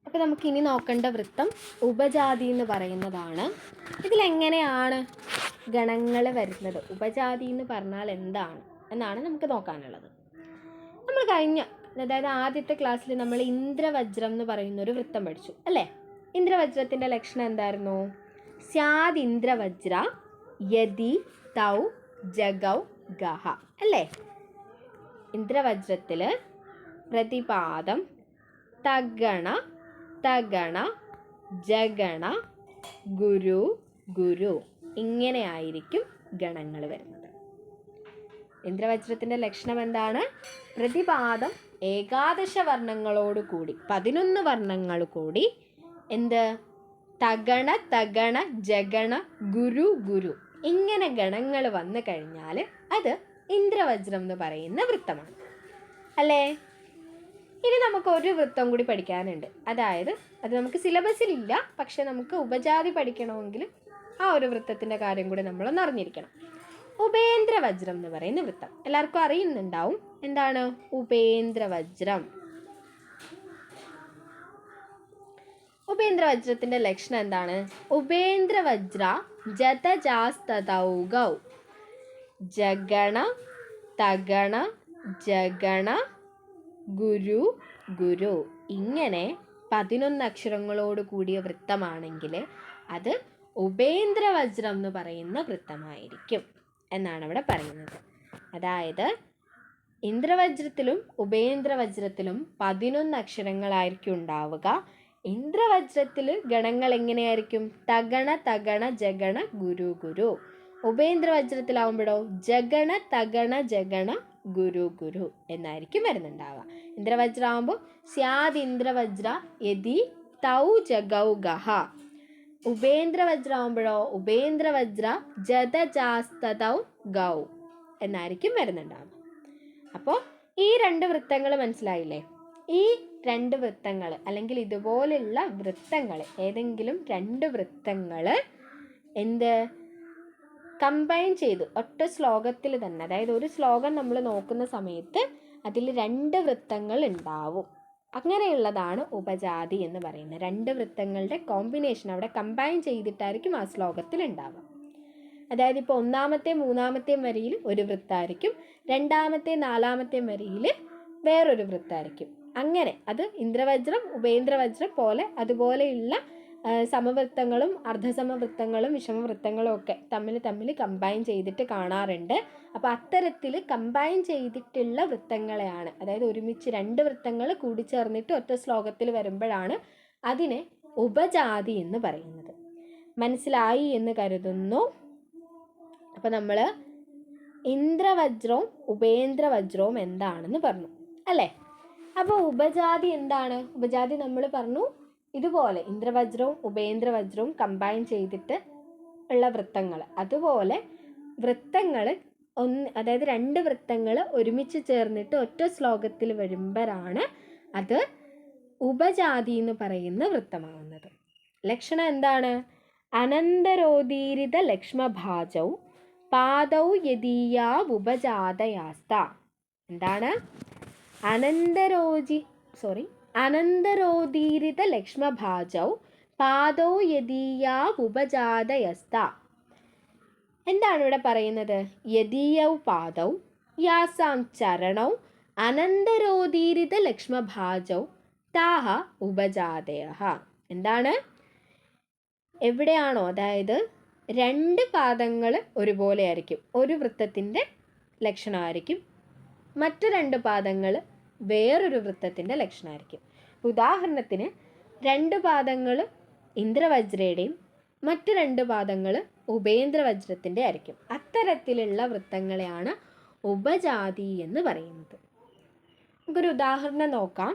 അപ്പോൾ നമുക്കിനി നോക്കേണ്ട വൃത്തം ഉപജാതി എന്ന് പറയുന്നതാണ്. ഇതിലെങ്ങനെയാണ് ഗണങ്ങൾ വരുന്നത്, ഉപജാതി എന്ന് പറഞ്ഞാൽ എന്താണ് എന്നാണ് നമുക്ക് നോക്കാനുള്ളത്. നമ്മൾ കഴിഞ്ഞ, അതായത് ആദ്യത്തെ ക്ലാസ്സിൽ നമ്മൾ ഇന്ദ്രവജ്രം എന്ന് പറയുന്നൊരു വൃത്തം പഠിച്ചു അല്ലേ. ഇന്ദ്രവജ്രത്തിൻ്റെ ലക്ഷണം എന്തായിരുന്നു? സ്യാദ് ഇന്ദ്രവജ്ര യതി തൗ ജഗൗ ഗഹ അല്ലേ. ഇന്ദ്രവജ്രത്തിൽ പ്രതിപാദം തഗണ തഗണ ജഗണ ഗുരു ഗുരു ഇങ്ങനെയായിരിക്കും ഗണങ്ങൾ വരുന്നത്. ഇന്ദ്രവജ്രത്തിൻ്റെ ലക്ഷണം എന്താണ്? പ്രതിപാദം ഏകാദശ വർണ്ണങ്ങളോട് കൂടി 11 വർണ്ണങ്ങൾ കൂടി എന്ത് തഗണ തഗണ ജഗണ ഗുരു ഗുരു ഇങ്ങനെ ഗണങ്ങൾ വന്നു കഴിഞ്ഞാൽ അത് ഇന്ദ്രവജ്രം എന്ന് പറയുന്ന വൃത്തമാണ് അല്ലേ. ഇനി നമുക്ക് ഒരു വൃത്തം കൂടി പഠിക്കാനുണ്ട്. അതായത് അത് നമുക്ക് സിലബസിലില്ല, പക്ഷെ നമുക്ക് ഉപജാതി പഠിക്കണമെങ്കിൽ ആ ഒരു വൃത്തത്തിൻ്റെ കാര്യം കൂടി നമ്മളൊന്ന് അറിഞ്ഞിരിക്കണം. ഉപേന്ദ്രവജ്രം എന്ന് പറയുന്ന വൃത്തം എല്ലാവർക്കും അറിയുന്നുണ്ടാവും. എന്താണ് ഉപേന്ദ്രവജ്രം? ഉപേന്ദ്രവജ്രത്തിൻ്റെ ലക്ഷണം എന്താണ്? ഉപേന്ദ്രവജ്ര ജതജാസ്തൗഗൗ ജഗണ തഗണ ജഗണ ഗുരു ഗുരു ഇങ്ങനെ 11 അക്ഷരങ്ങളോട് കൂടിയ വൃത്തമാണെങ്കിൽ അത് ഉപേന്ദ്രവജ്രം എന്ന് പറയുന്ന വൃത്തമായിരിക്കും എന്നാണ് ഇവിടെ പറയുന്നത്. അതായത് ഇന്ദ്രവജ്രത്തിലും ഉപേന്ദ്രവജ്രത്തിലും 11 അക്ഷരങ്ങളായിരിക്കും ഉണ്ടാവുക. ഇന്ദ്രവജ്രത്തിൽ ഗണങ്ങൾ എങ്ങനെയായിരിക്കും? തഗണ തഗണ ജഗണ ഗുരു ഗുരു. ഉപേന്ദ്രവജ്രത്തിലാവുമ്പോഴോ ജഗണ തഗണ ജഗണ ഗുരു ഗുരു എന്നായിരിക്കും വരുന്നുണ്ടാവുക. ഇന്ദ്രവജ്രാകുമ്പോൾ സ്യാദ് ഇന്ദ്രവജ്ര യതി തൗ ജഗൗ ഗഹ. ഉപേന്ദ്രവജ്രാകുമ്പോഴോ ഉപേന്ദ്രവജ്ര ജതജാസ്തൗ ഗൗ എന്നായിരിക്കും വരുന്നുണ്ടാവുക. അപ്പോൾ ഈ 2 വൃത്തങ്ങൾ മനസ്സിലായില്ലേ? ഈ 2 വൃത്തങ്ങൾ അല്ലെങ്കിൽ ഇതുപോലുള്ള വൃത്തങ്ങൾ, ഏതെങ്കിലും 2 വൃത്തങ്ങൾ എന്ത് കമ്പൈൻ ചെയ്ത് ഒറ്റ ശ്ലോകത്തിൽ തന്നെ, അതായത് ഒരു ശ്ലോകം നമ്മൾ നോക്കുന്ന സമയത്ത് അതിൽ 2 വൃത്തങ്ങൾ ഉണ്ടാവും. അങ്ങനെയുള്ളതാണ് ഉപജാതി എന്ന് പറയുന്നത്. 2 വൃത്തങ്ങളുടെ കോമ്പിനേഷൻ അവിടെ കമ്പൈൻ ചെയ്തിട്ടായിരിക്കും ആ ശ്ലോകത്തിൽ ഉണ്ടാവുക. അതായത് ഇപ്പോൾ 1-ാമത്തെയും 3-ാമത്തെയും വരിയിൽ ഒരു വൃത്തമായിരിക്കും, 2-ാമത്തെയും 4-ാമത്തെയും വരിയിൽ വേറൊരു വൃത്തമായിരിക്കും. അങ്ങനെ അത് ഇന്ദ്രവജ്രം ഉപേന്ദ്രവജ്രം പോലെ അതുപോലെയുള്ള സമവൃത്തങ്ങളും അർദ്ധസമവൃത്തങ്ങളും വിഷമവൃത്തങ്ങളും ഒക്കെ തമ്മിൽ കമ്പൈൻ ചെയ്തിട്ട് കാണാറുണ്ട്. അപ്പോൾ അത്തരത്തിൽ കമ്പൈൻ ചെയ്തിട്ടുള്ള വൃത്തങ്ങളെയാണ്, അതായത് ഒരുമിച്ച് 2 വൃത്തങ്ങൾ കൂടിച്ചേർന്നിട്ട് ഒറ്റ ശ്ലോകത്തിൽ വരുമ്പോഴാണ് അതിനെ ഉപജാതി എന്ന് പറയുന്നത്. മനസ്സിലായി എന്ന് കരുതുന്നു. അപ്പോൾ നമ്മൾ ഇന്ദ്രവജ്രവും ഉപേന്ദ്രവജ്രവും എന്താണെന്ന് പറഞ്ഞു അല്ലേ. അപ്പോൾ ഉപജാതി എന്താണ്? ഉപജാതി നമ്മൾ പറഞ്ഞു ഇതുപോലെ ഇന്ദ്രവജ്രവും ഉപേന്ദ്രവജ്രവും കമ്പൈൻ ചെയ്തിട്ട് ഉള്ള വൃത്തങ്ങൾ. അതുപോലെ വൃത്തങ്ങൾ അതായത് 2 വൃത്തങ്ങൾ ഒരുമിച്ച് ചേർന്നിട്ട് ഒറ്റ ശ്ലോകത്തിൽ വരുമ്പോഴാണ് അത് ഉപജാതി എന്ന് പറയുന്ന വൃത്തമാവുന്നത്. ലക്ഷണം എന്താണ്? അനന്തരോദീരിത ലക്ഷ്മഭാജൗ പാദൗ യദീയാ ഉപജാതയാസ്ത. എന്താണ്? അനന്തരോദീരിത ലക്ഷ്മഭാജൗ പാദൗ യദീയാ ഉപജാതയസ്ത. എന്താണ് ഇവിടെ പറയുന്നത്? യദീയൗ പാദൗ യാസാം ചരണൗ അനന്തരോദീരിത ലക്ഷ്മഭാജൗ താഹ ഉപജാതയഃ. എന്താണ്? എവിടെയാണോ, അതായത് 2 പാദങ്ങൾ ഒരുപോലെ ആയിരിക്കും, ഒരു വൃത്തത്തിൻ്റെ ലക്ഷണമായിരിക്കും. മറ്റു 2 പാദങ്ങൾ വേറൊരു വൃത്തത്തിൻ്റെ ലക്ഷണമായിരിക്കും. ഉദാഹരണത്തിന് 2 പാദങ്ങൾ ഇന്ദ്രവജ്രയുടെയും മറ്റു 2 പാദങ്ങൾ ഉപേന്ദ്രവജ്രത്തിൻ്റെ ആയിരിക്കും. അത്തരത്തിലുള്ള വൃത്തങ്ങളെയാണ് ഉപജാതി എന്ന് പറയുന്നത്. നമുക്കൊരു ഉദാഹരണം നോക്കാം.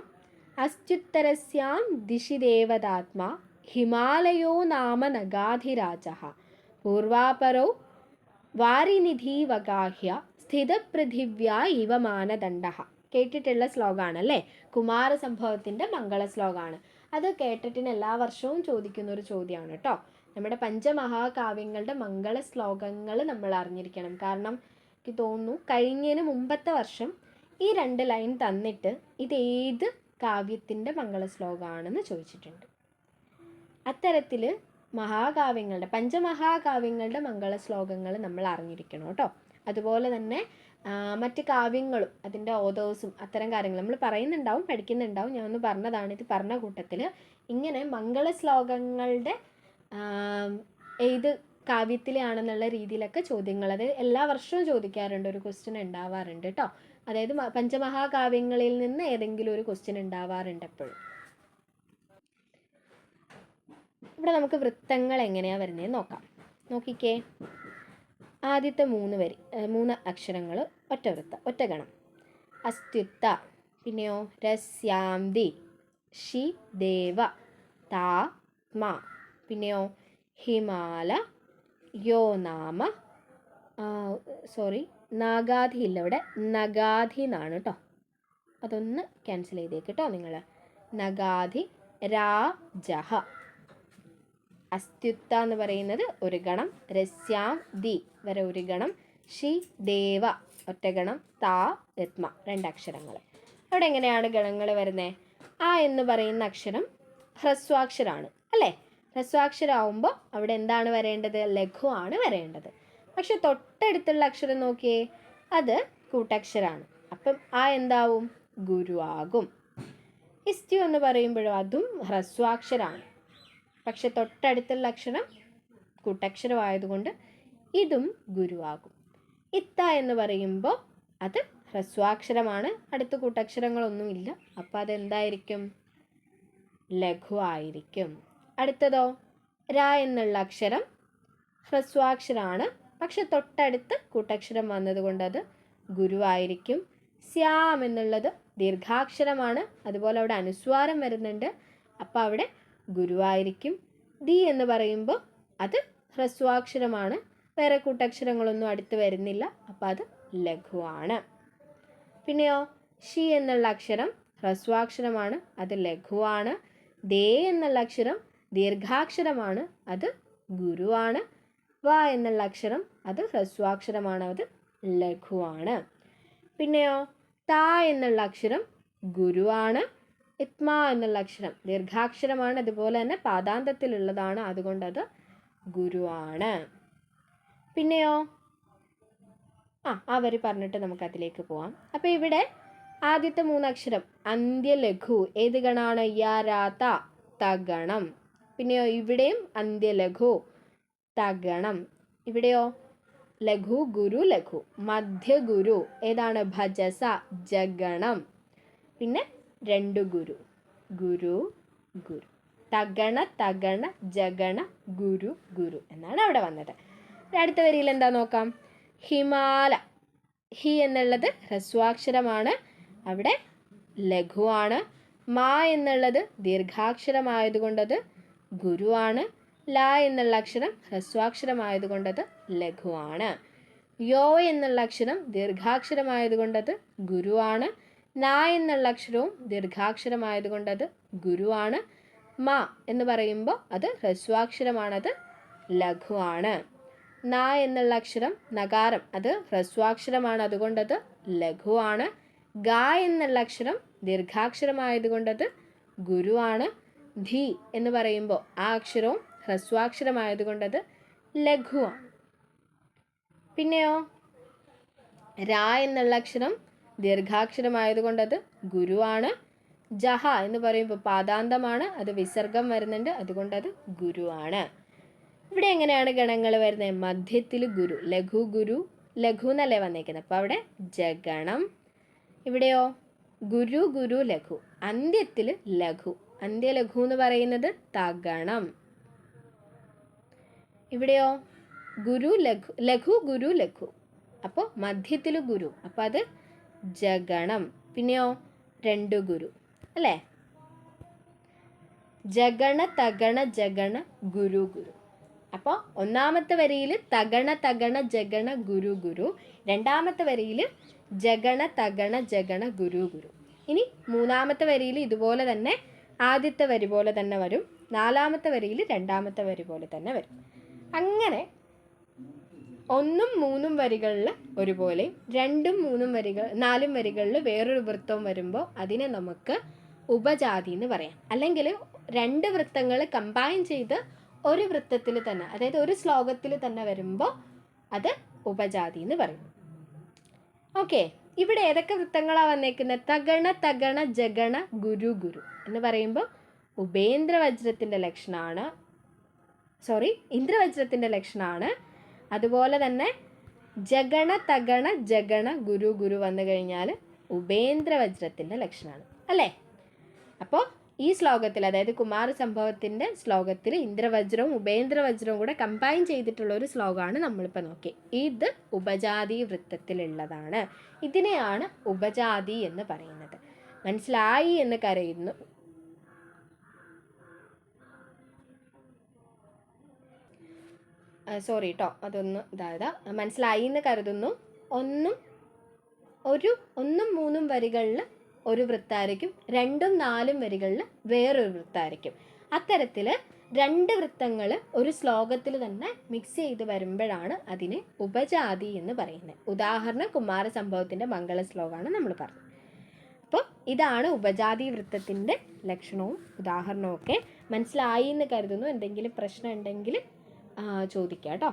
അസ്ത്യുത്തരസ്യാം ദിശി ദേവതാത്മാ ഹിമാലയോ നാമ നഗാധിരാജഃ പൂർവാപരൗ വാരിനിധീവഗാഹ്യ സ്ഥിതപൃഥിവ്യാ ഇവ മാനദണ്ഡഃ. കേട്ടിട്ടുള്ള ശ്ലോകമാണല്ലേ. കുമാരസംഭവത്തിൻ്റെ മംഗള ശ്ലോകമാണ്. അത് കേട്ടിട്ടിന് എല്ലാ വർഷവും ചോദിക്കുന്ന ഒരു ചോദ്യമാണ് കേട്ടോ. നമ്മുടെ പഞ്ചമഹാകാവ്യങ്ങളുടെ മംഗള ശ്ലോകങ്ങൾ നമ്മൾ അറിഞ്ഞിരിക്കണം. കാരണം എനിക്ക് തോന്നുന്നു കഴിഞ്ഞതിന് മുമ്പത്തെ വർഷം ഈ 2 ലൈൻ തന്നിട്ട് ഇതേത് കാവ്യത്തിൻ്റെ മംഗളശ്ലോകമാണെന്ന് ചോദിച്ചിട്ടുണ്ട്. അത്തരത്തിൽ മഹാകാവ്യങ്ങളുടെ പഞ്ചമഹാകാവ്യങ്ങളുടെ മംഗളശ്ലോകങ്ങൾ നമ്മൾ അറിഞ്ഞിരിക്കണം കേട്ടോ. അതുപോലെ തന്നെ മറ്റ് കാവ്യങ്ങളും അതിൻ്റെ ഓതേഴ്സും അത്തരം കാര്യങ്ങൾ നമ്മൾ പറയുന്നുണ്ടാവും, പഠിക്കുന്നുണ്ടാവും. ഞാൻ ഒന്ന് പറഞ്ഞതാണ്. ഇത് പറഞ്ഞ കൂട്ടത്തിൽ ഇങ്ങനെ മംഗളശ്ലോകങ്ങളുടെ ഏത് കാവ്യത്തിലാണെന്നുള്ള രീതിയിലൊക്കെ ചോദ്യങ്ങൾ അത് എല്ലാ വർഷവും ചോദിക്കാറുണ്ട്. ഒരു ക്വസ്റ്റ്യൻ ഉണ്ടാവാറുണ്ട് കേട്ടോ. അതായത് പഞ്ചമഹാകാവ്യങ്ങളിൽ നിന്ന് ഏതെങ്കിലും ഒരു ക്വസ്റ്റ്യൻ ഉണ്ടാവാറുണ്ട് എപ്പോഴും. ഇവിടെ നമുക്ക് വൃത്തങ്ങൾ എങ്ങനെയാണ് വരുന്നതെന്ന് നോക്കാം. നോക്കിക്കേ, ആദ്യത്തെ 3 അക്ഷരങ്ങൾ ഒറ്റ വൃത്തം, ഒറ്റ ഗണം. അസ്ത്യുത്ത, പിന്നെയോ രസ്യാംതി, ഷി ദേവ, താ മ, പിന്നെയോ ഹിമാല, യോ നാമ, നാഗാധി ഇല്ല ഇവിടെ, നഗാധി എന്നാണ് കേട്ടോ. അതൊന്ന് ക്യാൻസൽ ചെയ്തേക്ക് കേട്ടോ നിങ്ങൾ. നഗാധി, രാജഹ. അസ്ത്യുത്ത എന്ന് പറയുന്നത് ഒരു ഗണം, രസ്യാം ദി വരെ ഒരു ഗണം, ഷി ദേവ ഒറ്റ ഗണം, താ രത്മ 2 അക്ഷരങ്ങൾ. അവിടെ എങ്ങനെയാണ് ഗണങ്ങൾ വരുന്നത്? ആ എന്ന് പറയുന്ന അക്ഷരം ഹ്രസ്വാക്ഷരമാണ് അല്ലേ? ഹ്രസ്വാക്ഷരമാവുമ്പോൾ അവിടെ എന്താണ് വരേണ്ടത്? ലഘു ആണ് വരേണ്ടത്. പക്ഷെ തൊട്ടടുത്തുള്ള അക്ഷരം നോക്കിയേ, അത് കൂട്ടക്ഷരമാണ്. അപ്പം ആ എന്താവും? ഗുരുവാകും. ഇസ്ത്യു എന്ന് പറയുമ്പോഴും അതും ഹ്രസ്വാക്ഷരമാണ്. പക്ഷെ തൊട്ടടുത്തുള്ള അക്ഷരം കൂട്ടക്ഷരമായതുകൊണ്ട് ഇതും ഗുരുവാകും. ഇത്ത എന്ന് പറയുമ്പോൾ അത് ഹ്രസ്വാക്ഷരമാണ്, അടുത്ത് കൂട്ടക്ഷരങ്ങളൊന്നുമില്ല. അപ്പം അതെന്തായിരിക്കും? ലഘു ആയിരിക്കും. അടുത്തതോ ര എന്നുള്ള അക്ഷരം ഹ്രസ്വാക്ഷരമാണ്, പക്ഷെ തൊട്ടടുത്ത് കൂട്ടക്ഷരം വന്നതുകൊണ്ട് അത് ഗുരുവായിരിക്കും. സ്യാം എന്നുള്ളത് ദീർഘാക്ഷരമാണ്, അതുപോലെ അവിടെ അനുസ്വാരം വരുന്നുണ്ട്, അപ്പോൾ അവിടെ ഗുരുവായിരിക്കും. ദി എന്ന് പറയുമ്പോൾ അത് ഹ്രസ്വാക്ഷരമാണ്, വേറെ കൂട്ടക്ഷരങ്ങളൊന്നും അടുത്ത് വരുന്നില്ല, അപ്പോൾ അത് ലഘുവാണ്. പിന്നെയോ ഷി എന്നുള്ള അക്ഷരം ഹ്രസ്വാക്ഷരമാണ്, അത് ലഘുവാണ്. ദേ എന്നുള്ള അക്ഷരം ദീർഘാക്ഷരമാണ്, അത് ഗുരുവാണ്. വ എന്നുള്ള അക്ഷരം അത് ഹ്രസ്വാക്ഷരമാണ്, അത് ലഘുവാണ്. പിന്നെയോ താ എന്നുള്ള അക്ഷരം ഗുരുവാണ്. ഇത്മ എന്നുള്ള അക്ഷരം ദീർഘാക്ഷരമാണ്, അതുപോലെ തന്നെ പാദാന്തത്തിലുള്ളതാണ്, അതുകൊണ്ട് അത് ഗുരുവാണ്. പിന്നെയോ ആ വരി പറഞ്ഞിട്ട് നമുക്ക് അതിലേക്ക് പോവാം. അപ്പോൾ ഇവിടെ ആദ്യത്തെ 3 അക്ഷരം അന്ത്യലഘു ഏത് ഗണമാണ്? യാരാത തഗണം. പിന്നെയോ ഇവിടെയും അന്ത്യലഘു തഗണം. ഇവിടെയോ ലഘു ഗുരു ലഘു. മധ്യഗുരു ഏതാണ്? ഭജസ ജഗണം. പിന്നെ 2 ഗുരു, ഗുരു ഗുരു. തഗണ തഗണ ജഗണ ഗുരു ഗുരു എന്നാണ് അവിടെ വന്നത്. അടുത്ത വരിയിൽ എന്താ നോക്കാം. ഹിമാല. ഹി എന്നുള്ളത് ഹ്രസ്വാക്ഷരമാണ്, അവിടെ ലഘുവാണ്. മാ എന്നുള്ളത് ദീർഘാക്ഷരമായതുകൊണ്ടത് ഗുരുവാണ്. ല എന്നുള്ള അക്ഷരം ഹ്രസ്വാക്ഷരമായതുകൊണ്ടത് ലഘുവാണ്. യോ എന്നുള്ള അക്ഷരം ദീർഘാക്ഷരമായതുകൊണ്ടത് ഗുരുവാണ്. ന എന്നുള്ള അക്ഷരവും ദീർഘാക്ഷരമായതുകൊണ്ടത് ഗുരുവാണ്. മ എന്ന് പറയുമ്പോൾ അത് ഹ്രസ്വാക്ഷരമാണത് ലഘുവാണ്. ന എന്നുള്ള അക്ഷരം നകാരം, അത് ഹ്രസ്വാക്ഷരമാണ്, അതുകൊണ്ടത് ലഘുവാണ്. ഗ എന്നുള്ള അക്ഷരം ദീർഘാക്ഷരമായതുകൊണ്ടത് ഗുരുവാണ്. ധി എന്ന് പറയുമ്പോൾ ആ അക്ഷരവും ഹ്രസ്വാക്ഷരമായതുകൊണ്ടത് ലഘുവാണ്. പിന്നെയോ രാ എന്നുള്ള അക്ഷരം ദീർഘാക്ഷരമായതുകൊണ്ടത് ഗുരുവാണ്. ജഹ എന്ന് പറയുമ്പോൾ പാദാന്തമാണ്, അത് വിസർഗം വരുന്നുണ്ട്, അതുകൊണ്ടത് ഗുരുവാണ്. ഇവിടെ എങ്ങനെയാണ് ഗണങ്ങൾ വരുന്നത്? മധ്യത്തിൽ ഗുരു, ലഘു ഗുരു, ലഘു എന്നല്ലേ വന്നേക്കുന്നത്, അപ്പോൾ അവിടെ ജഗണം. ഇവിടെയോ ഗുരു ഗുരു ലഘു, അന്ത്യത്തിൽ ലഘു, അന്ത്യലഘു എന്ന് പറയുന്നത് തഗണം. ഇവിടെയോ ഗുരു ലഘു, ലഘു ഗുരു ലഘു, അപ്പോൾ മധ്യത്തിൽ ഗുരു, അപ്പോൾ അത് ജഗണം. പിന്നെയോ 2 ഗുരു അല്ലേ? ജഗണ തഗണ ജഗണ ഗുരു ഗുരു. അപ്പോൾ ഒന്നാമത്തെ വരിയിൽ തഗണ തഗണ ജഗണ ഗുരു ഗുരു, രണ്ടാമത്തെ വരിയിൽ ജഗണ തഗണ ജഗണ ഗുരു ഗുരു. ഇനി മൂന്നാമത്തെ വരിയിൽ ഇതുപോലെ തന്നെ ആദ്യത്തെ വരി പോലെ തന്നെ വരും, നാലാമത്തെ വരിയിൽ രണ്ടാമത്തെ വരി പോലെ തന്നെ വരും. അങ്ങനെ 1ഉം 3ഉം വരികളിൽ ഒരുപോലെയും 2ഉം 3ഉം വരികൾ 4ഉം വരികളിൽ വേറൊരു വൃത്തവും വരുമ്പോൾ അതിനെ നമുക്ക് ഉപജാതി എന്ന് പറയാം. അല്ലെങ്കിൽ രണ്ട് വൃത്തങ്ങൾ കമ്പൈൻ ചെയ്ത് ഒരു വൃത്തത്തിൽ തന്നെ, അതായത് ഒരു ശ്ലോകത്തിൽ തന്നെ വരുമ്പോൾ അത് ഉപജാതി എന്ന് പറയും. ഓക്കെ, ഇവിടെ ഏതൊക്കെ വൃത്തങ്ങളാണ് വന്നേക്കുന്നത്? തഗണ തഗണ ജഗണ ഗുരു ഗുരു എന്ന് പറയുമ്പോൾ ഉപേന്ദ്രവജ്രത്തിൻ്റെ ലക്ഷണമാണ്, ഇന്ദ്രവജ്രത്തിൻ്റെ ലക്ഷണമാണ്. അതുപോലെ തന്നെ ജഗണ തഗണ ജഗണ ഗുരു ഗുരു വന്നു കഴിഞ്ഞാൽ ഉപേന്ദ്രവജ്രത്തിൻ്റെ ലക്ഷണമാണ് അല്ലേ? അപ്പോൾ ഈ ശ്ലോകത്തിൽ, അതായത് കുമാരസംഭവത്തിൻ്റെ ശ്ലോകത്തിൽ ഇന്ദ്രവജ്രവും ഉപേന്ദ്രവജ്രവും കൂടെ കമ്പൈൻ ചെയ്തിട്ടുള്ള ഒരു ശ്ലോകമാണ് നമ്മളിപ്പോൾ നോക്കി. ഇത് ഉപജാതി വൃത്തത്തിലുള്ളതാണ്. ഇതിനെയാണ് ഉപജാതി എന്ന് പറയുന്നത്. മനസ്സിലായി എന്ന് കരുതുന്നു. സോറി കേട്ടോ, അതൊന്ന് ഇതായത് മനസ്സിലായി എന്ന് കരുതുന്നു. ഒന്നും മൂന്നും വരികളിൽ ഒരു വൃത്തായിരിക്കും, 2ഉം 4ഉം വരികളിൽ വേറൊരു വൃത്തായിരിക്കും. അത്തരത്തിൽ രണ്ട് വൃത്തങ്ങൾ ഒരു ശ്ലോകത്തിൽ തന്നെ മിക്സ് ചെയ്ത് വരുമ്പോഴാണ് അതിനെ ഉപജാതി എന്ന് പറയുന്നത്. ഉദാഹരണം കുമാരസംഭവത്തിൻ്റെ മംഗള ശ്ലോകമാണ് നമ്മൾ പറഞ്ഞത്. അപ്പോൾ ഇതാണ് ഉപജാതി വൃത്തത്തിൻ്റെ ലക്ഷണവും ഉദാഹരണവും ഒക്കെ. മനസ്സിലായി എന്ന് കരുതുന്നു. എന്തെങ്കിലും പ്രശ്നം ഉണ്ടെങ്കിൽ ചോദിക്കാം കേട്ടോ.